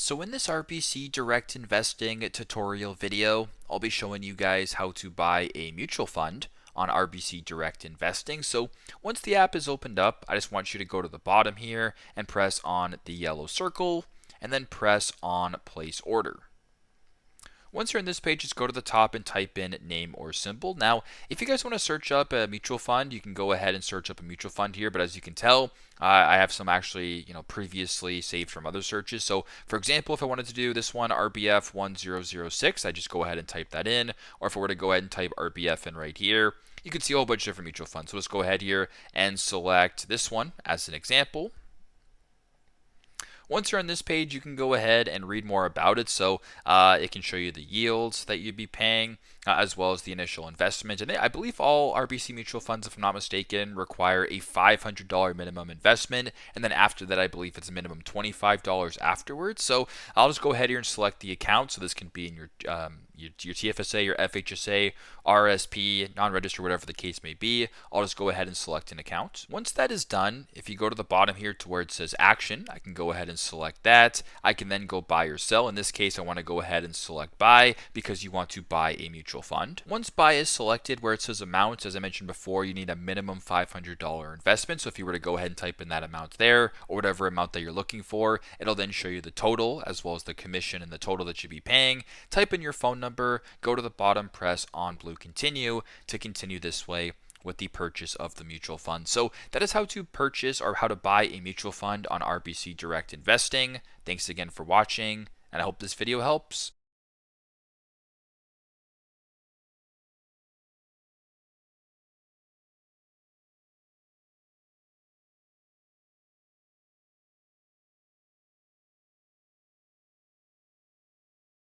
So in this RBC Direct Investing tutorial video, I'll be showing you guys how to buy a mutual fund on RBC Direct Investing. So once the app is opened up, I just want you to go to the bottom here and press on the yellow circle and then press on place order. Once you're in this page, just go to the top and type in name or symbol. Now, if you guys want to search up a mutual fund, you can go ahead and search up a mutual fund here. But as you can tell, I have some actually, previously saved from other searches. So, for example, if I wanted to do this one, RBF 1006, I just go ahead and type that in. Or if I were to go ahead and type RBF in right here, you can see a whole bunch of different mutual funds. So let's go ahead here and select this one as an example. Once you're on this page, you can go ahead and read more about it. So it can show you the yields that you'd be paying, as well as the initial investment. And I believe all RBC mutual funds, if I'm not mistaken, require a $500 minimum investment. And then after that, I believe it's a minimum $25 afterwards. So I'll just go ahead here and select the account. So this can be in your TFSA, your FHSA, RRSP, non-registered, whatever the case may be. I'll just go ahead and select an account. Once that is done, if you go to the bottom here to where it says action, I can go ahead and select that. I can then go buy or sell. In this case, I want to go ahead and select buy because you want to buy a mutual fund. Once buy is selected, where it says amount, as I mentioned before, you need a minimum $500 investment. So if you were to go ahead and type in that amount there, or whatever amount that you're looking for, it'll then show you the total as well as the commission and the total that you'd be paying. Type in your phone number, go to the bottom, press on blue continue to continue this way with the purchase of the mutual fund. So that is how to purchase or how to buy a mutual fund on RBC Direct Investing. Thanks again for watching, and I hope this video helps.